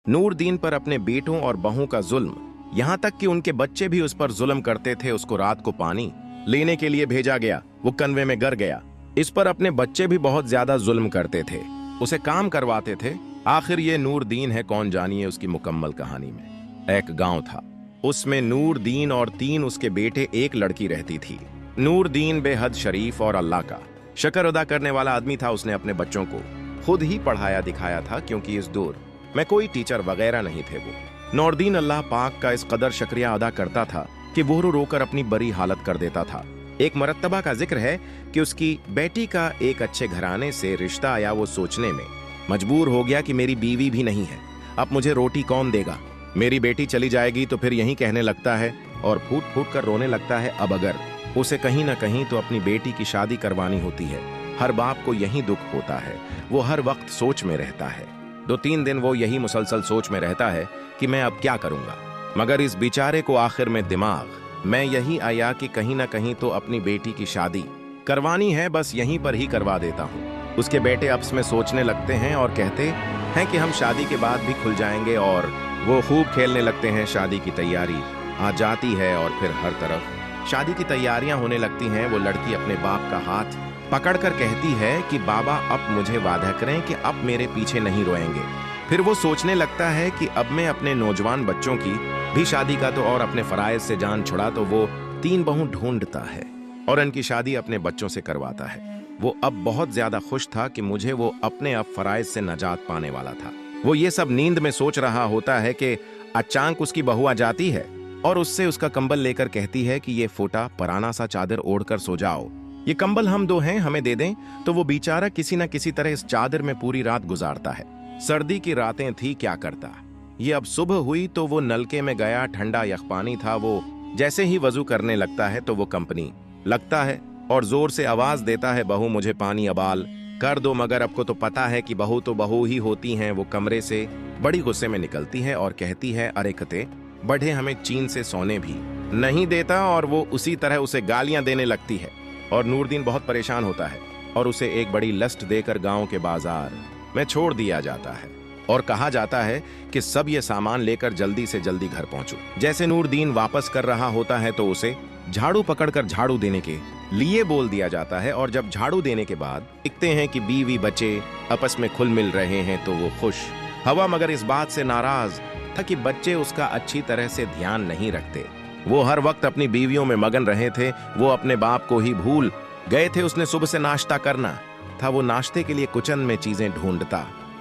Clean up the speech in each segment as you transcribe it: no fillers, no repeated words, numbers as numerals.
Nureddin पर अपने बेटों और बहू का जुल्म, यहाँ तक कि उनके बच्चे भी उस पर जुल्म करते थे। उसको रात को पानी लेने के लिए भेजा गया, वो कन्वे में गिर गया। इस पर अपने बच्चे भी बहुत ज्यादा जुल्म करते थे, उसे काम करवाते थे। आखिर ये नूरदीन है कौन, जानिए उसकी मुकम्मल कहानी में। एक गांव था, उसमें नूरदीन और 3 उसके बेटे, एक लड़की रहती थी। नूरदीन बेहद शरीफ और अल्लाह का शुक्र अदा करने वाला आदमी था। उसने अपने बच्चों को खुद ही पढ़ाया दिखाया था, क्योंकि इस दौर में कोई टीचर वगैरह नहीं थे। वो नूरदीन अल्लाह पाक का इस कदर शुक्रिया अदा करता था कि वो रो रोकर अपनी बुरी हालत कर देता था। एक मरतबा का जिक्र है कि उसकी बेटी का एक अच्छे घराने से रिश्ता आया। वो सोचने में मजबूर हो गया कि मेरी बीवी भी नहीं है, अब मुझे रोटी कौन देगा। मेरी बेटी चली जाएगी तो फिर यही कहने लगता है और फूट फूट कर रोने लगता है। अब अगर उसे कहीं ना कहीं तो अपनी बेटी की शादी करवानी होती है। हर बाप को यही दुख होता है, वो हर वक्त सोच में रहता है। 2-3 दिन वो यही मुसलसल सोच में रहता है कि मैं अब क्या करूंगा। मगर इस बेचारे को आखिर में दिमाग में यही आया कि कहीं ना कहीं तो अपनी बेटी की शादी करवानी है, बस यहीं पर ही करवा देता हूँ। उसके बेटे आपस में सोचने लगते हैं और कहते हैं कि हम शादी के बाद भी खुल जाएंगे, और वो खूब खेलने लगते हैं। शादी की तैयारी आ जाती है और फिर हर तरफ शादी की तैयारियां होने लगती हैं। वो लड़की अपने बाप का हाथ पकड़कर कहती है कि बाबा अब मुझे वादा करें कि अब मेरे पीछे नहीं रोएंगे। फिर वो सोचने लगता है कि अब मैं अपने नौजवान बच्चों की भी शादी का तो और अपने फराइज से जान छुड़ा, तो वो 3 बहू ढूंढता है और इनकी शादी अपने बच्चों से करवाता है। वो अब बहुत ज्यादा खुश था कि मुझे वो अपने अब फराइज से नजात पाने वाला था। वो ये सब नींद में सोच रहा होता है कि अचानक उसकी बहू आ जाती है और उससे उसका कंबल लेकर कहती है कि ये फूटा पुराना सा चादर ओढ़कर सो जाओ, ये कंबल हम 2 हैं, हमें दे दें। तो वो बेचारा किसी न किसी तरह इस चादर में पूरी रात गुजारता है। सर्दी की रातें थी, क्या करता। ये अब सुबह हुई तो वो नलके में गया, ठंडा यख पानी था। वो जैसे ही वजू करने लगता है तो वो कंपनी लगता है और जोर से आवाज देता है, बहू मुझे पानी अबाल कर दो। मगर आपको तो पता है कि बहू तो बहू ही होती हैं। वो कमरे से बड़ी गुस्से में निकलती है और कहती है, अरे कते बढ़े, हमें चीन से सोने भी नहीं देता। और वो उसी तरह उसे गालियां देने लगती है और नूरदीन बहुत परेशान होता है और उसे एक बड़ी लस्ट देकर गांव के बाजार में छोड़ दिया जाता है और कहा जाता है कि सब ये सामान लेकर जल्दी से जल्दी घर पहुंचो। जैसे नूरदीन वापस कर रहा होता है तो उसे झाड़ू पकड़कर झाड़ू देने के लिए बोल दिया जाता है। और जब झाड़ू देने के बाद दिखते हैं कि बीवी बच्चे आपस में खुल मिल रहे हैं तो वो खुश हवा, मगर इस बात से नाराज था कि बच्चे उसका अच्छी तरह से ध्यान नहीं रखते। वो हर वक्त अपनी बीवियों में मगन रहे थे, वो अपने बाप को ही भूल गए थे। उसने सुबह से नाश्ता करना था, वो नाश्ते के लिए किचन में चीजें ढूंढता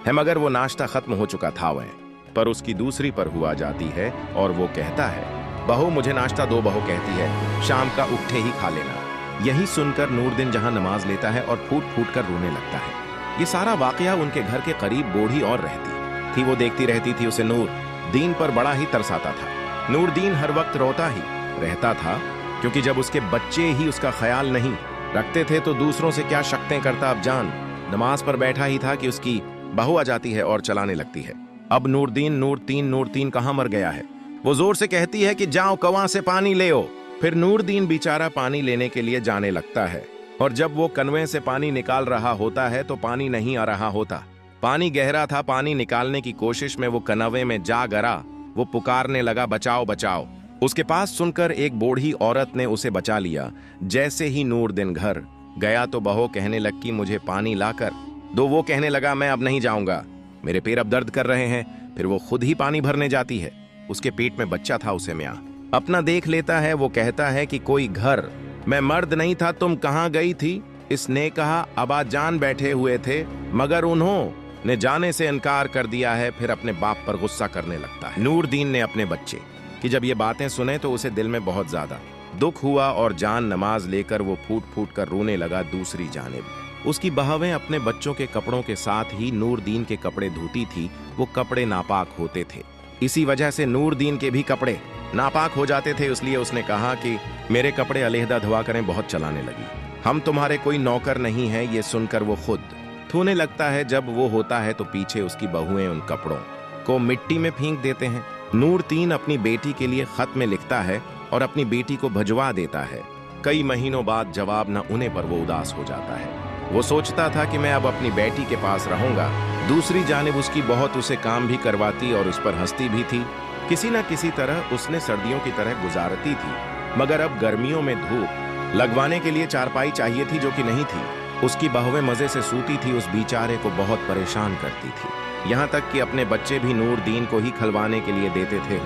है, मगर वो नाश्ता खत्म हो चुका था। वह पर उसकी दूसरी पर हुआ जाती है और वो कहता है, बहू मुझे नाश्ता दो। बहू कहती है, शाम का उठे ही खा लेना। यही सुनकर नूरदीन जहां नमाज लेता है और फूट फूट कर रोने लगता है। ये सारा वाकया उनके घर के करीब बूढ़ी और रहती थी, वो देखती रहती थी। उसे नूरदीन पर बड़ा ही तरस आता था। नूरदीन हर वक्त रोता ही रहता था, क्योंकि जब उसके बच्चे ही उसका ख्याल नहीं रखते थे तो दूसरों से क्या शक्तें करता। अब जान नमाज पर बैठा ही था कि उसकी बहू आ जाती है और चलाने लगती है। अब नूरदीन कहाँ मर गया है। वो जोर से कहती है कि जाओ कुआं से पानी ले आओ। फिर नूरदीन बेचारा पानी लेने के लिए जाने लगता है और जब वो कनवे से पानी निकाल रहा होता है तो पानी नहीं आ रहा होता। पानी गहरा था। पानी निकालने की कोशिश में वो कनवे में जा गिरा। वो पुकारने लगा, बचाओ बचाओ। उसके पास सुनकर एक बूढ़ी औरत ने उसे बचा लिया। जैसे ही नूरदीन घर गया तो बहू कहने लगी, मुझे पानी लाकर दो। वो कहने लगा, मैं अब नहीं जाऊंगा, मेरे पैर अब दर्द कर रहे हैं। फिर वो खुद ही पानी भरने जाती है। उसके पेट में बच्चा था, उसे म्यां अपना देख लेता है। वो कहता है कि कोई घर मैं मर्द नहीं था, तुम कहाँ गई थी। इसने कहा, अबा जान बैठे हुए थे मगर उन्होंने जाने से इनकार कर दिया है। फिर अपने बाप पर गुस्सा करने लगता है। नूरदीन ने अपने बच्चे कि जब ये बातें सुने तो उसे दिल में बहुत ज्यादा दुख हुआ और जान नमाज लेकर वो फूट फूट कर रोने लगा। दूसरी जानिब उसकी बहवें अपने बच्चों के कपड़ों के साथ ही नूरदीन के कपड़े धोती थी। वो कपड़े नापाक होते थे, इसी वजह से नूरदीन के भी कपड़े नापाक हो जाते थे। इसलिए उसने कहा कि मेरे कपड़े अलहदा धुआ करें। बहुत चलाने लगी, हम तुम्हारे कोई नौकर नहीं है। ये सुनकर वो खुद धोने लगता है। जब वो होता है तो पीछे उसकी बहुएं उन कपड़ों को मिट्टी में फेंक देते हैं। नूरदीन अपनी बेटी के लिए खत में लिखता है और अपनी बेटी को भिजवा देता है। कई महीनों बाद जवाब न उन्हें पर वो उदास हो जाता है। वो सोचता था कि मैं अब अपनी बेटी के पास रहूंगा, दूसरी जानिब उसकी बहुत उसे काम भी करवाती और उस पर हंसती भी थी। किसी न किसी तरह उसने सर्दियों की तरह गुजारती थी, मगर अब गर्मियों में धूप लगवाने के लिए चारपाई चाहिए थी जो कि नहीं थी। उसकी बहुएं मजे से सूती थी, उस बेचारे को बहुत परेशान करती थी। यहाँ तक कि अपने बच्चे भी नूरदीन को ही खलवाने के लिए देते थे।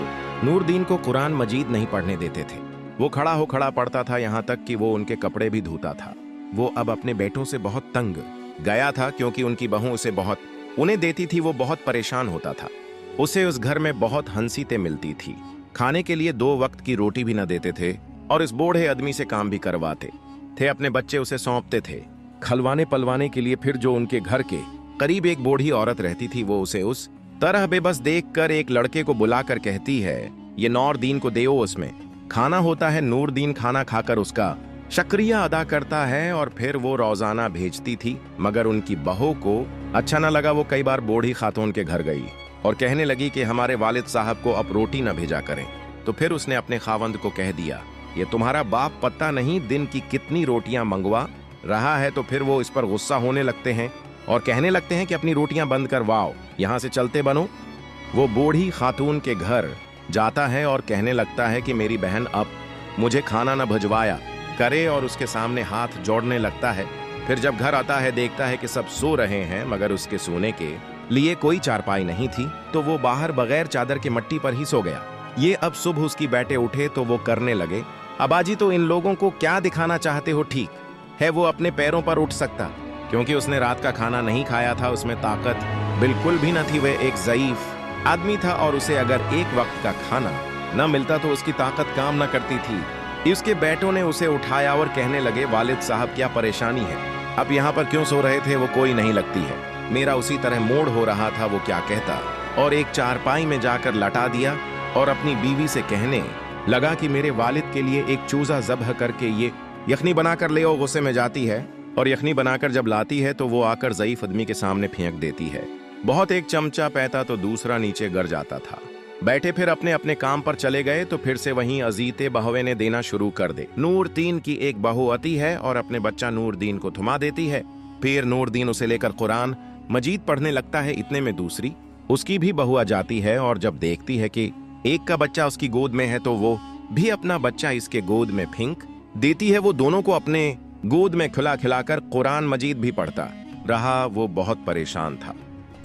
नूरदीन को कुरान मजीद नहीं पढ़ने देते थे। वो खड़ा हो खड़ा पढ़ता था, यहाँ तक कि वो उनके कपड़े भी धोता था। वो अब अपने बेटों से बहुत तंग गया था, क्योंकि उनकी बहू उसे बहुत उन्हें देती थी। वो बहुत परेशान होता था। उसे उस घर में बहुत हंसीते मिलती थी। खाने के लिए 2 वक्त की रोटी भी न देते थे और इस बूढ़े आदमी से काम भी करवाते थे। अपने बच्चे उसे सौंपते थे खलवाने पलवाने के लिए। फिर जो उनके घर के करीब एक बूढ़ी औरत रहती थी, वो उसे उस तरह बेबस देखकर एक लड़के को बुलाकर कहती है, ये नूरदीन को देओ, उसमें खाना होता है। नूरदीन खाना खाकर उसका शुक्रिया अदा करता है और फिर वो रोजाना भेजती थी। मगर उनकी बहू को अच्छा न लगा। वो कई बार बूढ़ी खातून के घर गई और कहने लगी कि हमारे वालिद साहब को अब रोटी न भेजा करें। तो फिर उसने अपने खावंद को कह दिया, ये तुम्हारा बाप पता नहीं दिन की कितनी रोटियां मंगवा रहा है। तो फिर वो इस पर गुस्सा होने लगते हैं और कहने लगते हैं कि अपनी रोटियां बंद करवाओ, यहां से चलते बनो। वो बूढ़ी खातून के घर जाता है और कहने लगता है कि मेरी बहन अब मुझे खाना न भिजवाया करे और उसके सामने हाथ जोड़ने लगता है। फिर जब घर आता है देखता है कि सब सो रहे हैं, मगर उसके सोने के लिए कोई चारपाई नहीं थी। तो वो बाहर बगैर चादर के मट्टी पर ही सो गया। ये अब सुबह उसकी बेटे उठे तो वो करने लगे, अबाजी तो इन लोगों को क्या दिखाना चाहते हो? ठीक है वो अपने पैरों पर उठ सकता, क्योंकि उसने रात का खाना नहीं खाया था। उसमें ताकत बिल्कुल भी न थी। वह एक ज़ईफ आदमी था और उसे अगर एक वक्त का खाना न मिलता तो उसकी ताकत काम न करती थी। उसके बेटों ने उसे उठाया और कहने लगे, वालिद साहब क्या परेशानी है? अब यहाँ पर क्यों सो रहे थे? वो कोई नहीं लगती है। मेरा उसी तरह मूड हो रहा था, वो क्या कहता। और एक चारपाई में जाकर लटा दिया और अपनी बीवी से कहने लगा कि मेरे वालिद के लिए एक चूजा ज़ब्ह करके ये यखनी बनाकर ले आओ। गुस्से में जाती है और यखनी बनाकर जब लाती है तो वो आकर ज़ईफ आदमी के सामने फेंक देती है। बहुत एक चमचा पैता तो दूसरा नीचे गिर जाता था। बैठे फिर अपने अपने काम पर चले गए तो फिर से वहीं अजीते बहवे ने देना शुरू कर दे। नूरदीन की एक बहू आती है और अपने बच्चा नूरदीन को थमा देती है। फिर नूरदीन उसे लेकर कुरान मजीद पढ़ने लगता है। इतने में दूसरी उसकी भी बहू आ जाती है और जब देखती है कि एक का बच्चा उसकी गोद में है तो वो भी अपना बच्चा इसके गोद में फेंक देती है। वो दोनों को अपने गोद में खिला खिलाकर कुरान मजीद भी पढ़ता रहा। वो बहुत परेशान था।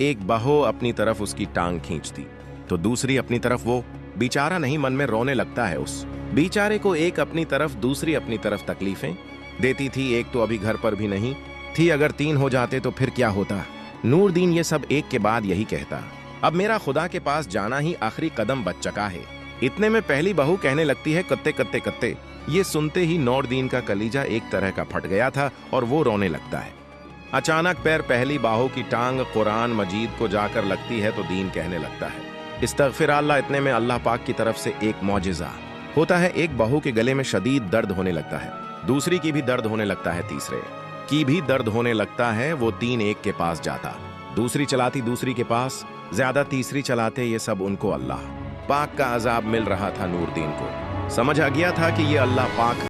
एक बहू अपनी तरफ उसकी टांग खींचती तो दूसरी अपनी तरफ। वो बेचारा नहीं मन में रोने लगता है। उस बेचारे को एक अपनी तरफ दूसरी अपनी तरफ तकलीफें देती थी। एक तो अभी घर पर भी नहीं थी, अगर 3 हो जाते तो फिर क्या होता। नूरदीन ये सब एक के बाद यही कहता, अब मेरा खुदा के पास जाना ही आखिरी कदम बच चुका है। इतने में पहली बहू कहने लगती है, कत्ते कत्ते कत्ते। ये सुनते ही नूरदीन का कलीजा एक तरह का फट गया था और वो रोने लगता है। अचानक पैर पहली बाहू की टांग कुरान मजीद को जाकर लगती है तो दीन कहने लगता है, इस्तग़फिर अल्लाह। इतने में अल्लाह पाक की तरफ से एक मौजिज़ा होता है। एक बहू के गले में शदीद दर्द होने लगता है, दूसरी की भी दर्द होने लगता है, तीसरे की भी दर्द होने लगता है। वो 3 एक के पास जाता, दूसरी चलाती दूसरी के पास, ज्यादा तीसरी चलाते। ये सब उनको अल्लाह पाक का अजाब मिल रहा था। नूरदीन को समझ आ गया था कि ये अल्लाह पाक